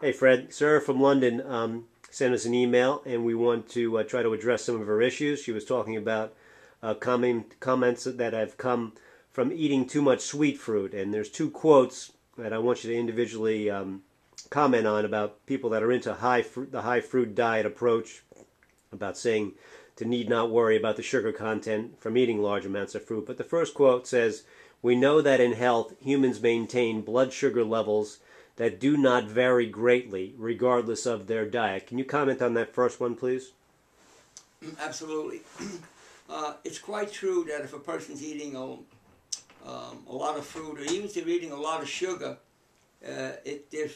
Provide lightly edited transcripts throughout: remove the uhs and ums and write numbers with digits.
Hey Fred, Sarah from London sent us an email, and we want to try to address some of her issues. She was talking about comments that have come from eating too much sweet fruit, and there's two quotes that I want you to individually comment on about people that are into the high fruit diet approach, about saying to need not worry about the sugar content from eating large amounts of fruit. But the first quote says, "We know that in health, humans maintain blood sugar levels that do not vary greatly regardless of their diet." Can you comment on that first one, please? Absolutely. It's quite true that if a person's eating a lot of fruit, or even if they're eating a lot of sugar, their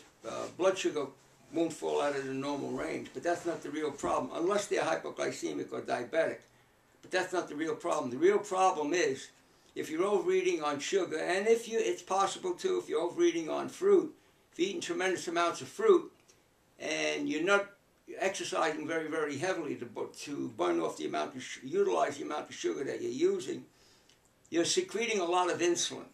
blood sugar won't fall out of the normal range. But that's not the real problem, unless they're hypoglycemic or diabetic. But that's not the real problem. The real problem is if you're overeating on sugar, and it's possible too if you're overeating on fruit. If you're eating tremendous amounts of fruit and you're not exercising very, very heavily to burn off the amount of utilize the amount of sugar that you're using, you're secreting a lot of insulin.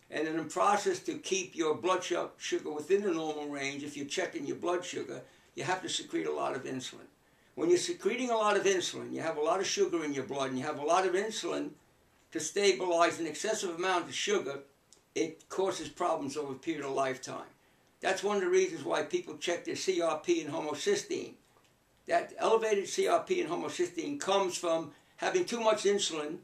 And in the process to keep your blood sugar within the normal range, if you're checking your blood sugar, you have to secrete a lot of insulin. When you're secreting a lot of insulin, you have a lot of sugar in your blood, and you have a lot of insulin to stabilize an excessive amount of sugar, it causes problems over a period of lifetime. That's one of the reasons why people check their CRP and homocysteine. That elevated CRP and homocysteine comes from having too much insulin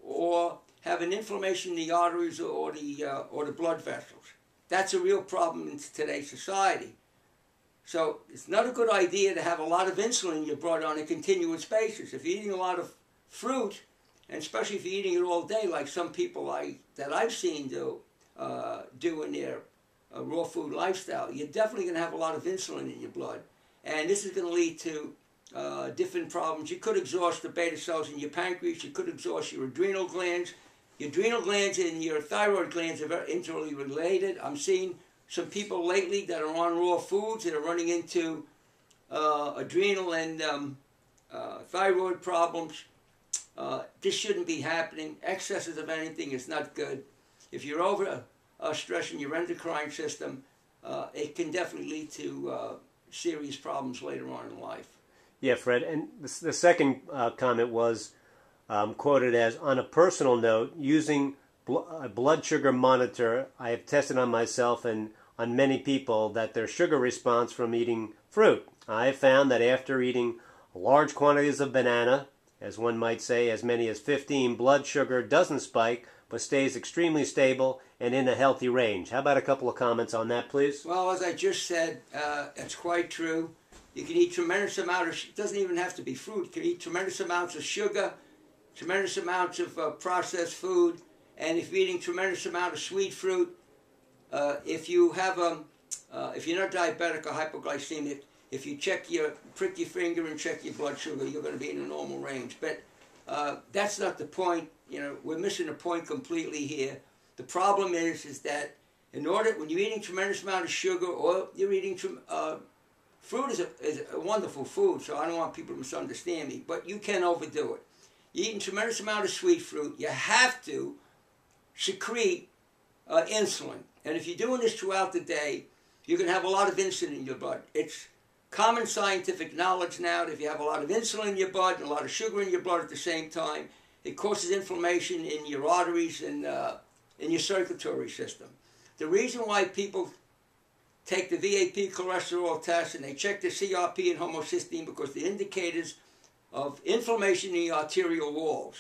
or having inflammation in the arteries or the blood vessels. That's a real problem in today's society. So it's not a good idea to have a lot of insulin in your blood on a continuous basis. If you're eating a lot of fruit, and especially if you're eating it all day, like some people that I've seen do in their raw food lifestyle, you're definitely going to have a lot of insulin in your blood. And this is going to lead to different problems. You could exhaust the beta cells in your pancreas. You could exhaust your adrenal glands. Your adrenal glands and your thyroid glands are very intimately related. I'm seeing some people lately that are on raw foods that are running into adrenal and thyroid problems. This shouldn't be happening. Excesses of anything is not good. If you're over stressing your endocrine system, it can definitely lead to serious problems later on in life. Yeah, Fred. And the second comment was quoted as, "On a personal note, using a blood sugar monitor, I have tested on myself and on many people that their sugar response from eating fruit. I have found that after eating large quantities of banana, as one might say as many as 15, blood sugar doesn't spike, but stays extremely stable and in a healthy range." How about a couple of comments on that, please? Well, as I just said, it's quite true. You can eat tremendous amount of, it doesn't even have to be fruit, you can eat tremendous amounts of sugar, tremendous amounts of processed food, and if you're eating tremendous amount of sweet fruit, if you're not diabetic or hypoglycemic, if you prick your finger and check your blood sugar, you're going to be in a normal range. But that's not the point. You know, we're missing the point completely here. The problem is that when you're eating tremendous amount of sugar, or you're eating fruit is a wonderful food, so I don't want people to misunderstand me, but you can overdo it. You're eating tremendous amount of sweet fruit, you have to secrete insulin. And if you're doing this throughout the day, you're going to have a lot of insulin in your blood. It's common scientific knowledge now that if you have a lot of insulin in your blood and a lot of sugar in your blood at the same time, it causes inflammation in your arteries and in your circulatory system. The reason why people take the VAP cholesterol test and they check the CRP and homocysteine because they're indicators of inflammation in the arterial walls.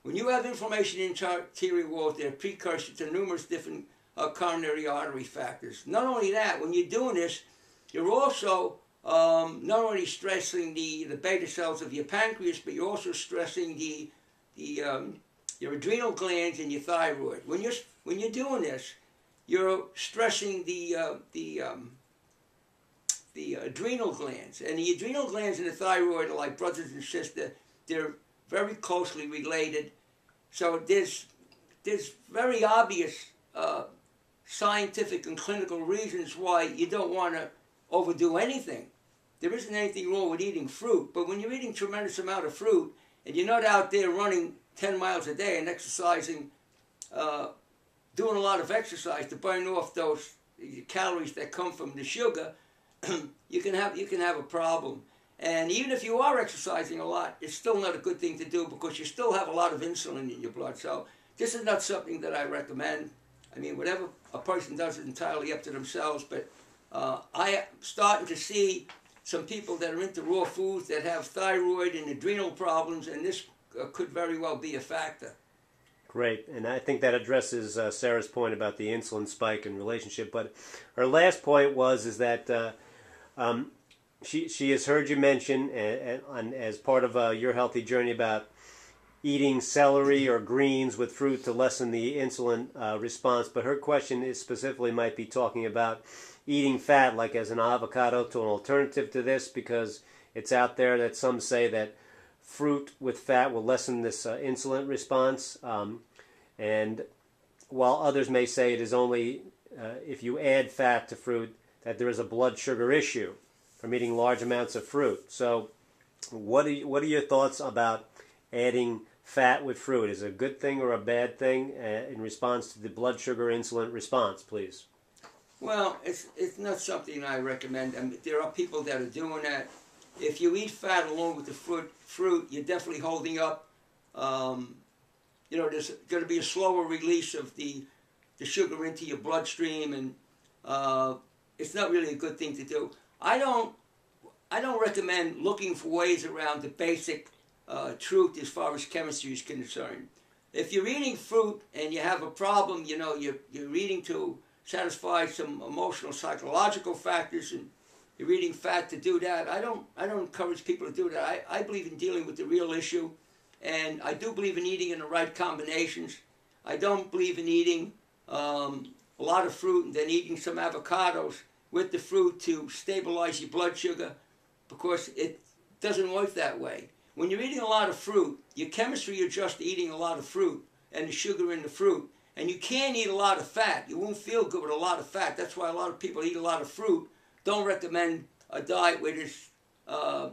When you have inflammation in the arterial walls, they're a precursor to numerous different coronary artery factors. Not only that, when you're doing this, you're also not only stressing the beta cells of your pancreas, but you're also stressing your adrenal glands and your thyroid. When you're doing this, you're stressing the adrenal glands, and the adrenal glands and the thyroid are like brothers and sisters. They're very closely related. So there's very obvious scientific and clinical reasons why you don't want to overdo anything. There isn't anything wrong with eating fruit, but when you're eating tremendous amount of fruit and you're not out there running 10 miles a day and exercising, doing a lot of exercise to burn off those calories that come from the sugar, you can have a problem. And even if you are exercising a lot, it's still not a good thing to do because you still have a lot of insulin in your blood. So this is not something that I recommend. I mean, whatever a person does is entirely up to themselves. But I am starting to see some people that are into raw foods that have thyroid and adrenal problems, and this could very well be a factor. Great, and I think that addresses Sarah's point about the insulin spike and relationship. But her last point is that she has heard you mention, as part of your healthy journey, about eating celery or greens with fruit to lessen the insulin response. But her question is specifically might be talking about eating fat, like as an avocado, to an alternative to this, because it's out there that some say that fruit with fat will lessen this insulin response. And while others may say it is only if you add fat to fruit that there is a blood sugar issue from eating large amounts of fruit. So what are your thoughts about adding fat with fruit? Is it a good thing or a bad thing in response to the blood sugar insulin response, please? Well, it's not something I recommend. I mean, there are people that are doing that. If you eat fat along with the fruit, you're definitely holding up. There's going to be a slower release of the sugar into your bloodstream, and it's not really a good thing to do. I don't recommend looking for ways around the basic truth as far as chemistry is concerned. If you're eating fruit and you have a problem, you're eating to satisfy some emotional, psychological factors, and you're eating fat to do that. I don't encourage people to do that. I believe in dealing with the real issue, and I do believe in eating in the right combinations. I don't believe in eating a lot of fruit and then eating some avocados with the fruit to stabilize your blood sugar, because it doesn't work that way. When you're eating a lot of fruit, your chemistry adjusts to eating a lot of fruit and the sugar in the fruit. And you can't eat a lot of fat. You won't feel good with a lot of fat. That's why a lot of people eat a lot of fruit. Don't recommend a diet where there's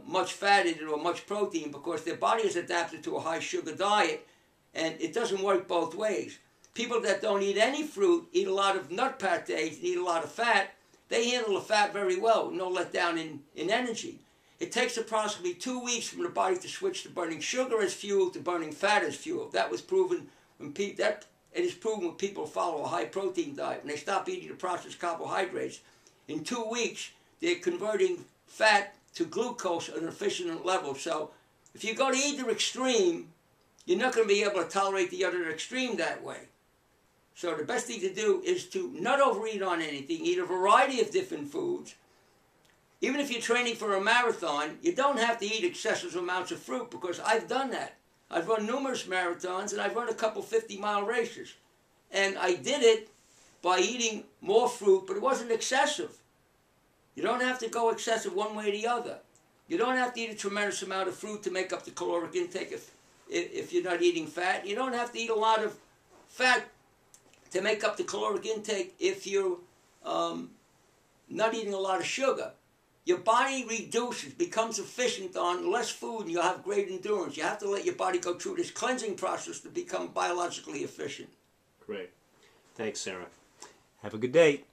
much fat in it or much protein, because their body is adapted to a high sugar diet, and it doesn't work both ways. People that don't eat any fruit, eat a lot of nut pâtés, and eat a lot of fat, they handle the fat very well, no letdown in energy. It takes approximately 2 weeks for the body to switch to burning sugar as fuel to burning fat as fuel. That was proven when it is proven when people follow a high protein diet. When they stop eating the processed carbohydrates, in 2 weeks they're converting fat to glucose at an efficient level. So if you go to either extreme, you're not going to be able to tolerate the other extreme that way. So the best thing to do is to not overeat on anything, eat a variety of different foods. Even if you're training for a marathon, you don't have to eat excessive amounts of fruit, because I've done that. I've run numerous marathons, and I've run a couple 50-mile races. And I did it by eating more fruit, but it wasn't excessive. You don't have to go excessive one way or the other. You don't have to eat a tremendous amount of fruit to make up the caloric intake if you're not eating fat. You don't have to eat a lot of fat to make up the caloric intake if you're not eating a lot of sugar. Your body reduces, becomes efficient on less food, and you'll have great endurance. You have to let your body go through this cleansing process to become biologically efficient. Great. Thanks, Sarah. Have a good day.